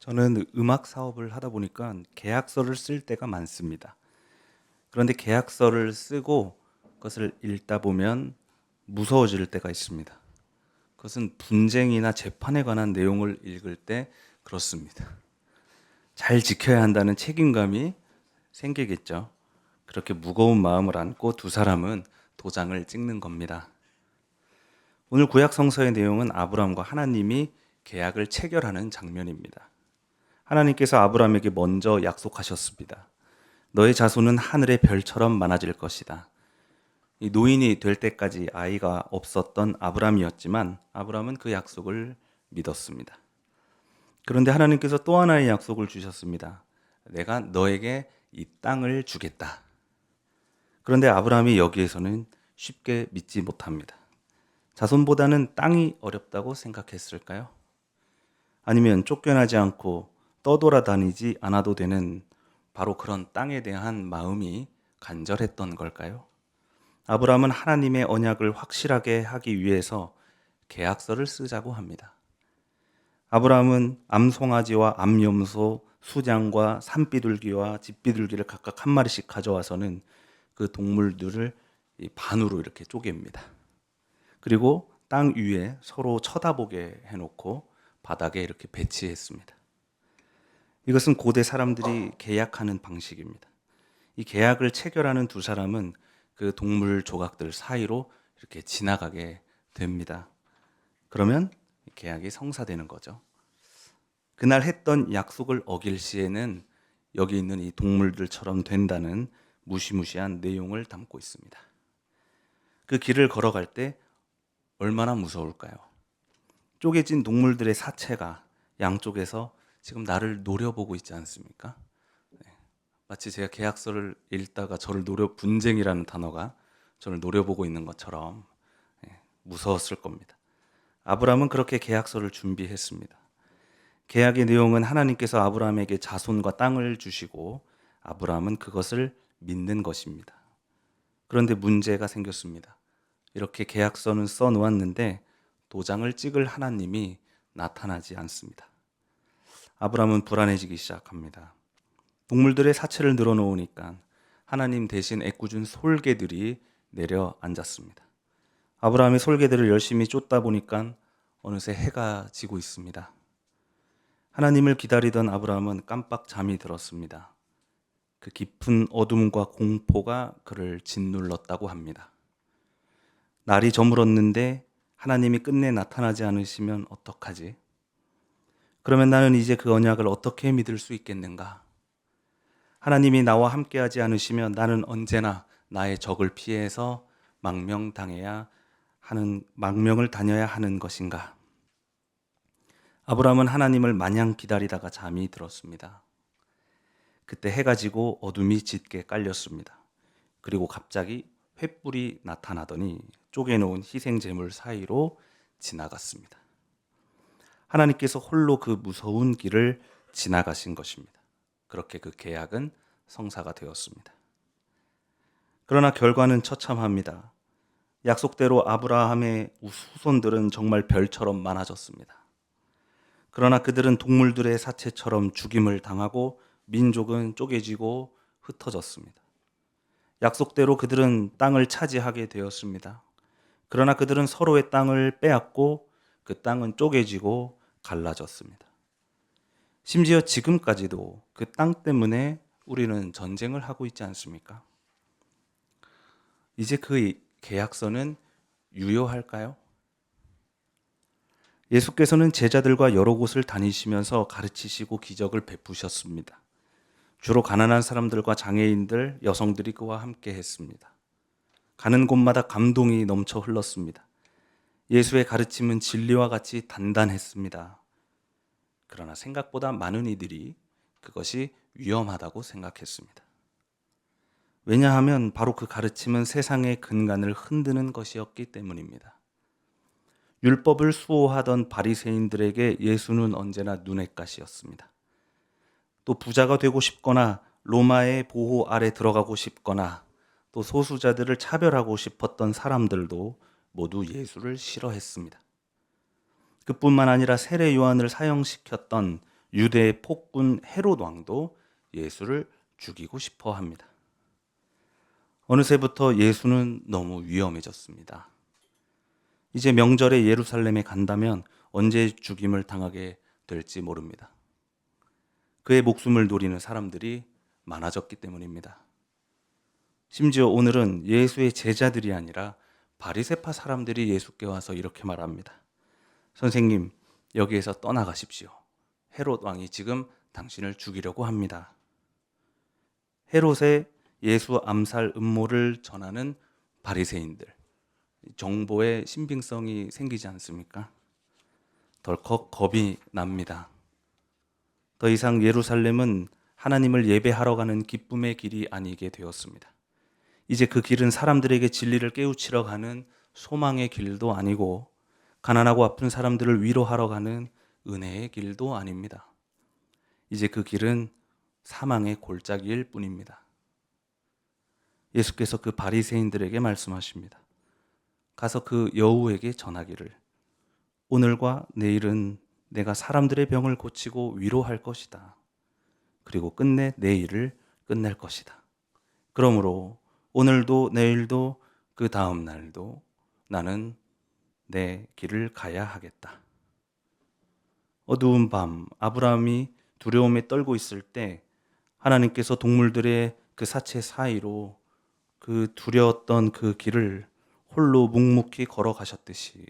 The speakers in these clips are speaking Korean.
저는 음악 사업을 하다 보니까 계약서를 쓸 때가 많습니다. 그런데 계약서를 쓰고 그것을 읽다 보면 무서워질 때가 있습니다. 그것은 분쟁이나 재판에 관한 내용을 읽을 때 그렇습니다. 잘 지켜야 한다는 책임감이 생기겠죠. 그렇게 무거운 마음을 안고 두 사람은 도장을 찍는 겁니다. 오늘 구약 성서의 내용은 아브라함과 하나님이 계약을 체결하는 장면입니다. 하나님께서 아브라함에게 먼저 약속하셨습니다. 너의 자손은 하늘의 별처럼 많아질 것이다. 이 노인이 될 때까지 아이가 없었던 아브라함이었지만 아브라함은 그 약속을 믿었습니다. 그런데 하나님께서 또 하나의 약속을 주셨습니다. 내가 너에게 이 땅을 주겠다. 그런데 아브라함이 여기에서는 쉽게 믿지 못합니다. 자손보다는 땅이 어렵다고 생각했을까요? 아니면 쫓겨나지 않고 떠돌아다니지 않아도 되는 바로 그런 땅에 대한 마음이 간절했던 걸까요? 아브라함은 하나님의 언약을 확실하게 하기 위해서 계약서를 쓰자고 합니다. 아브라함은 암송아지와 암염소, 수장과 산비둘기와 집비둘기를 각각 한 마리씩 가져와서는 그 동물들을 반으로 이렇게 쪼갭니다. 그리고 땅 위에 서로 쳐다보게 해놓고 바닥에 이렇게 배치했습니다. 이것은 고대 사람들이 계약하는 방식입니다. 이 계약을 체결하는 두 사람은 그 동물 조각들 사이로 이렇게 지나가게 됩니다. 그러면 계약이 성사되는 거죠. 그날 했던 약속을 어길 시에는 여기 있는 이 동물들처럼 된다는 무시무시한 내용을 담고 있습니다. 그 길을 걸어갈 때 얼마나 무서울까요? 쪼개진 동물들의 사체가 양쪽에서 지금 나를 노려보고 있지 않습니까? 마치 제가 계약서를 읽다가 분쟁이라는 단어가 저를 노려보고 있는 것처럼 무서웠을 겁니다. 아브라함은 그렇게 계약서를 준비했습니다. 계약의 내용은 하나님께서 아브라함에게 자손과 땅을 주시고 아브라함은 그것을 믿는 것입니다. 그런데 문제가 생겼습니다. 이렇게 계약서는 써놓았는데 도장을 찍을 하나님이 나타나지 않습니다. 아브라함은 불안해지기 시작합니다. 동물들의 사체를 늘어놓으니까 하나님 대신 애꿎은 솔개들이 내려앉았습니다. 아브라함이 솔개들을 열심히 쫓다 보니까 어느새 해가 지고 있습니다. 하나님을 기다리던 아브라함은 깜빡 잠이 들었습니다. 그 깊은 어둠과 공포가 그를 짓눌렀다고 합니다. 날이 저물었는데 하나님이 끝내 나타나지 않으시면 어떡하지? 그러면 나는 이제 그 언약을 어떻게 믿을 수 있겠는가? 하나님이 나와 함께하지 않으시면 나는 언제나 나의 적을 피해서 망명을 다녀야 하는 것인가? 아브라함은 하나님을 마냥 기다리다가 잠이 들었습니다. 그때 해가 지고 어둠이 짙게 깔렸습니다. 그리고 갑자기 횃불이 나타나더니 쪼개놓은 희생제물 사이로 지나갔습니다. 하나님께서 홀로 그 무서운 길을 지나가신 것입니다. 그렇게 그 계약은 성사가 되었습니다. 그러나 결과는 처참합니다. 약속대로 아브라함의 후손들은 정말 별처럼 많아졌습니다. 그러나 그들은 동물들의 사체처럼 죽임을 당하고 민족은 쪼개지고 흩어졌습니다. 약속대로 그들은 땅을 차지하게 되었습니다. 그러나 그들은 서로의 땅을 빼앗고 그 땅은 쪼개지고 갈라졌습니다. 심지어 지금까지도 그 땅 때문에 우리는 전쟁을 하고 있지 않습니까? 이제 그 계약서는 유효할까요? 예수께서는 제자들과 여러 곳을 다니시면서 가르치시고 기적을 베푸셨습니다. 주로 가난한 사람들과 장애인들, 여성들이 그와 함께 했습니다. 가는 곳마다 감동이 넘쳐 흘렀습니다. 예수의 가르침은 진리와 같이 단단했습니다. 그러나 생각보다 많은 이들이 그것이 위험하다고 생각했습니다. 왜냐하면 바로 그 가르침은 세상의 근간을 흔드는 것이었기 때문입니다. 율법을 수호하던 바리새인들에게 예수는 언제나 눈엣가시였습니다. 또 부자가 되고 싶거나 로마의 보호 아래 들어가고 싶거나 또 소수자들을 차별하고 싶었던 사람들도 모두 예수를 싫어했습니다. 그뿐만 아니라 세례 요한을 사형시켰던 유대의 폭군 헤롯 왕도 예수를 죽이고 싶어 합니다. 어느새부터 예수는 너무 위험해졌습니다. 이제 명절에 예루살렘에 간다면 언제 죽임을 당하게 될지 모릅니다. 그의 목숨을 노리는 사람들이 많아졌기 때문입니다. 심지어 오늘은 예수의 제자들이 아니라 바리새파 사람들이 예수께 와서 이렇게 말합니다. 선생님, 여기에서 떠나가십시오. 헤롯 왕이 지금 당신을 죽이려고 합니다. 헤롯의 예수 암살 음모를 전하는 바리새인들, 정보에 신빙성이 생기지 않습니까? 덜컥 겁이 납니다. 더 이상 예루살렘은 하나님을 예배하러 가는 기쁨의 길이 아니게 되었습니다. 이제 그 길은 사람들에게 진리를 깨우치러 가는 소망의 길도 아니고 가난하고 아픈 사람들을 위로하러 가는 은혜의 길도 아닙니다. 이제 그 길은 사망의 골짜기일 뿐입니다. 예수께서 그 바리새인들에게 말씀하십니다. 가서 그 여우에게 전하기를 오늘과 내일은 내가 사람들의 병을 고치고 위로할 것이다. 그리고 끝내 내 일을 끝낼 것이다. 그러므로 오늘도 내일도 그 다음 날도 나는 내 길을 가야 하겠다. 어두운 밤 아브라함이 두려움에 떨고 있을 때 하나님께서 동물들의 그 사체 사이로 그 두려웠던 그 길을 홀로 묵묵히 걸어가셨듯이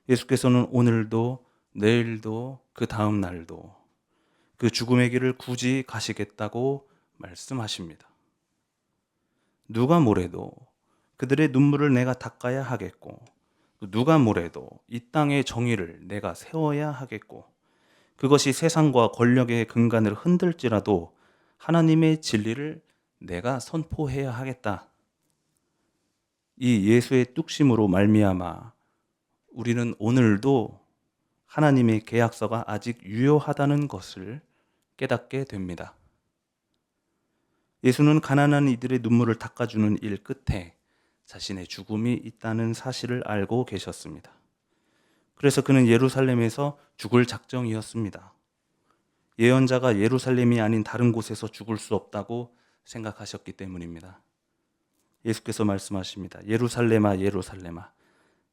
예수께서는 오늘도 내일도 그 다음 날도 그 죽음의 길을 굳이 가시겠다고 말씀하십니다. 누가 뭐래도 그들의 눈물을 내가 닦아야 하겠고 누가 뭐래도 이 땅의 정의를 내가 세워야 하겠고 그것이 세상과 권력의 근간을 흔들지라도 하나님의 진리를 내가 선포해야 하겠다. 이 예수의 뚝심으로 말미암아 우리는 오늘도 하나님의 계약서가 아직 유효하다는 것을 깨닫게 됩니다. 예수는 가난한 이들의 눈물을 닦아주는 일 끝에 자신의 죽음이 있다는 사실을 알고 계셨습니다. 그래서 그는 예루살렘에서 죽을 작정이었습니다. 예언자가 예루살렘이 아닌 다른 곳에서 죽을 수 없다고 생각하셨기 때문입니다. 예수께서 말씀하십니다. 예루살렘아 예루살렘아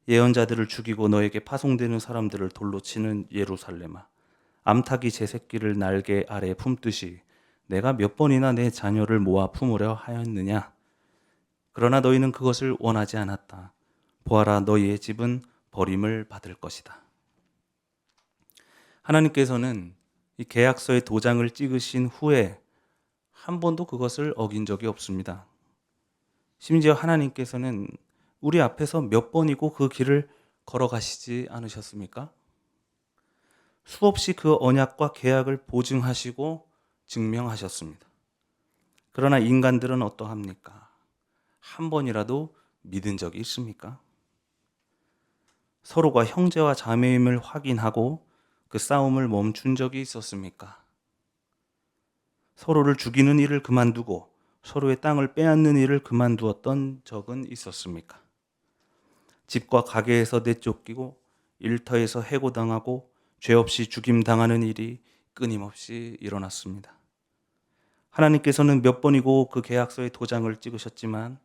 예언자들을 죽이고 너에게 파송되는 사람들을 돌로 치는 예루살렘아 암탉이 제 새끼를 날개 아래 품듯이 내가 몇 번이나 내 자녀를 모아 품으려 하였느냐. 그러나 너희는 그것을 원하지 않았다. 보아라 너희의 집은 버림을 받을 것이다. 하나님께서는 이 계약서의 도장을 찍으신 후에 한 번도 그것을 어긴 적이 없습니다. 심지어 하나님께서는 우리 앞에서 몇 번이고 그 길을 걸어가시지 않으셨습니까? 수없이 그 언약과 계약을 보증하시고 증명하셨습니다. 그러나 인간들은 어떠합니까? 한 번이라도 믿은 적이 있습니까? 서로가 형제와 자매임을 확인하고 그 싸움을 멈춘 적이 있었습니까? 서로를 죽이는 일을 그만두고 서로의 땅을 빼앗는 일을 그만두었던 적은 있었습니까? 집과 가게에서 내쫓기고 일터에서 해고당하고 죄 없이 죽임당하는 일이 끊임없이 일어났습니다. 하나님께서는 몇 번이고 그 계약서의 도장을 찍으셨지만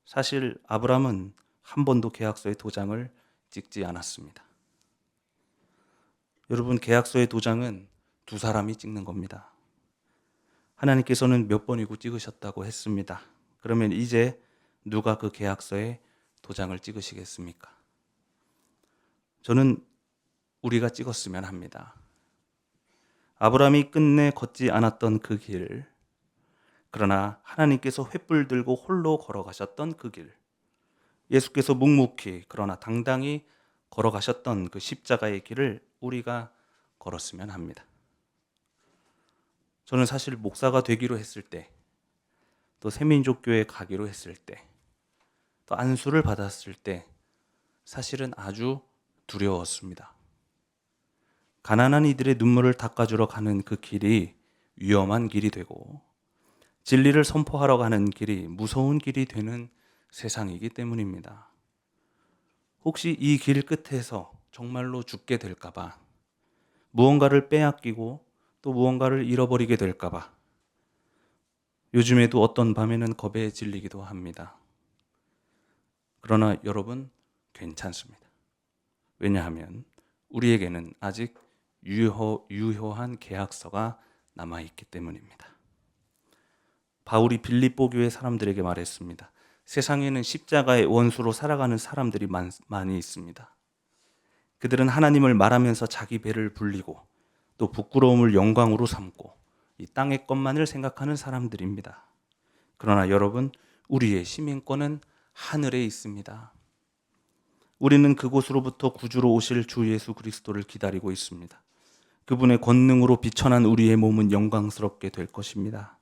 사실 아브라함은 한 번도 계약서의 도장을 찍지 않았습니다. 여러분, 계약서의 도장은 두 사람이 찍는 겁니다. 하나님께서는 몇 번이고 찍으셨다고 했습니다. 그러면 이제 누가 그 계약서에 도장을 찍으시겠습니까? 저는 우리가 찍었으면 합니다. 아브라함이 끝내 걷지 않았던 그 길, 그러나 하나님께서 횃불 들고 홀로 걸어가셨던 그 길, 예수께서 묵묵히 그러나 당당히 걸어가셨던 그 십자가의 길을 우리가 걸었으면 합니다. 저는 사실 목사가 되기로 했을 때, 또 새민족교회 가기로 했을 때, 또 안수를 받았을 때 사실은 아주 두려웠습니다. 가난한 이들의 눈물을 닦아주러 가는 그 길이 위험한 길이 되고 진리를 선포하러 가는 길이 무서운 길이 되는 세상이기 때문입니다. 혹시 이 길 끝에서 정말로 죽게 될까 봐 무언가를 빼앗기고 또 무언가를 잃어버리게 될까봐 요즘에도 어떤 밤에는 겁에 질리기도 합니다. 그러나 여러분, 괜찮습니다. 왜냐하면 우리에게는 아직 유효한 계약서가 남아있기 때문입니다. 바울이 빌립보 교회 사람들에게 말했습니다. 세상에는 십자가의 원수로 살아가는 사람들이 많이 있습니다. 그들은 하나님을 말하면서 자기 배를 불리고 또 부끄러움을 영광으로 삼고 이 땅의 것만을 생각하는 사람들입니다. 그러나 여러분, 우리의 시민권은 하늘에 있습니다. 우리는 그곳으로부터 구주로 오실 주 예수 그리스도를 기다리고 있습니다. 그분의 권능으로 비천한 우리의 몸은 영광스럽게 될 것입니다.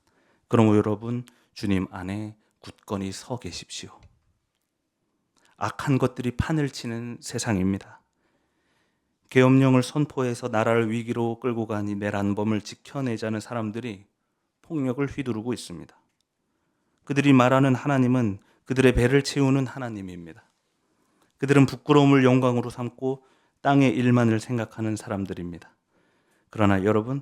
그러므로 여러분, 주님 안에 굳건히 서 계십시오. 악한 것들이 판을 치는 세상입니다. 계엄령을 선포해서 나라를 위기로 끌고 가니 내란범을 지켜내자는 사람들이 폭력을 휘두르고 있습니다. 그들이 말하는 하나님은 그들의 배를 채우는 하나님입니다. 그들은 부끄러움을 영광으로 삼고 땅의 일만을 생각하는 사람들입니다. 그러나 여러분,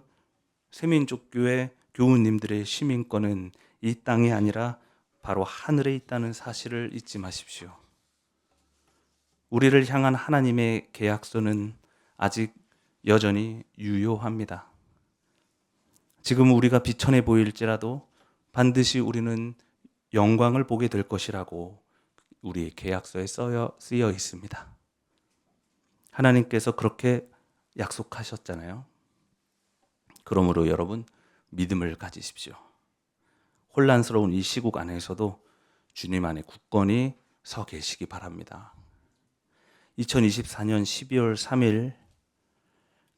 세민족교회 교우님들의 시민권은 이 땅이 아니라 바로 하늘에 있다는 사실을 잊지 마십시오. 우리를 향한 하나님의 계약서는 아직 여전히 유효합니다. 지금 우리가 비천해 보일지라도 반드시 우리는 영광을 보게 될 것이라고 우리의 계약서에 쓰여 있습니다. 하나님께서 그렇게 약속하셨잖아요. 그러므로 여러분, 믿음을 가지십시오. 혼란스러운 이 시국 안에서도 주님 안에 굳건히 서 계시기 바랍니다. 2024년 12월 3일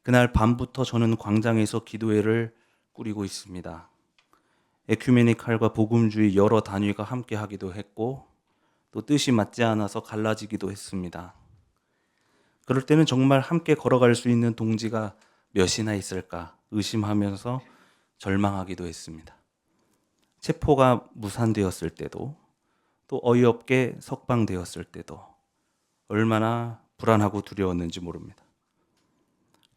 그날 밤부터 저는 광장에서 기도회를 꾸리고 있습니다. 에큐메니칼과 복음주의 여러 단위가 함께 하기도 했고 또 뜻이 맞지 않아서 갈라지기도 했습니다. 그럴 때는 정말 함께 걸어갈 수 있는 동지가 몇이나 있을까 의심하면서 절망하기도 했습니다. 체포가 무산되었을 때도 또 어이없게 석방되었을 때도 얼마나 불안하고 두려웠는지 모릅니다.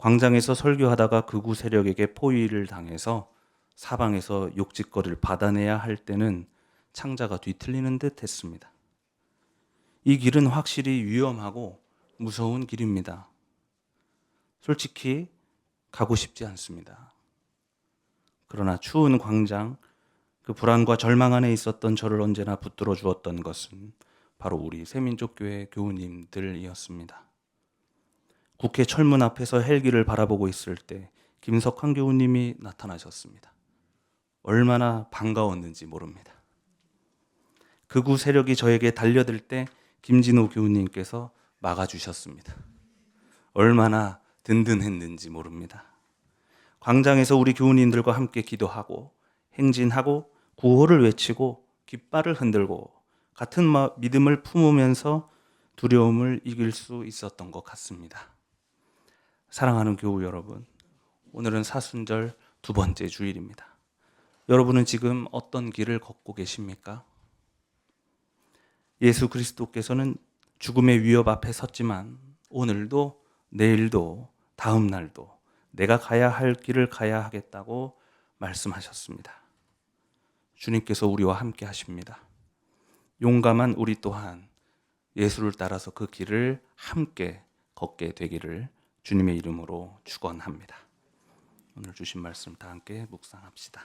광장에서 설교하다가 극우 세력에게 포위를 당해서 사방에서 욕짓거리를 받아내야 할 때는 창자가 뒤틀리는 듯 했습니다. 이 길은 확실히 위험하고 무서운 길입니다. 솔직히 가고 싶지 않습니다. 그러나 추운 광장, 그 불안과 절망 안에 있었던 저를 언제나 붙들어 주었던 것은 바로 우리 세민족교회 교우님들이었습니다. 국회 철문 앞에서 헬기를 바라보고 있을 때 김석환 교우님이 나타나셨습니다. 얼마나 반가웠는지 모릅니다. 극우 세력이 저에게 달려들 때 김진호 교우님께서 막아주셨습니다. 얼마나 든든했는지 모릅니다. 광장에서 우리 교우님들과 함께 기도하고 행진하고 구호를 외치고 깃발을 흔들고 같은 믿음을 품으면서 두려움을 이길 수 있었던 것 같습니다. 사랑하는 교우 여러분, 오늘은 사순절 두 번째 주일입니다. 여러분은 지금 어떤 길을 걷고 계십니까? 예수 그리스도께서는 죽음의 위협 앞에 섰지만 오늘도 내일도 다음 날도 내가 가야 할 길을 가야 하겠다고 말씀하셨습니다. 주님께서 우리와 함께 하십니다. 용감한 우리 또한 예수를 따라서 그 길을 함께 걷게 되기를 주님의 이름으로 축원합니다. 오늘 주신 말씀 다 함께 묵상합시다.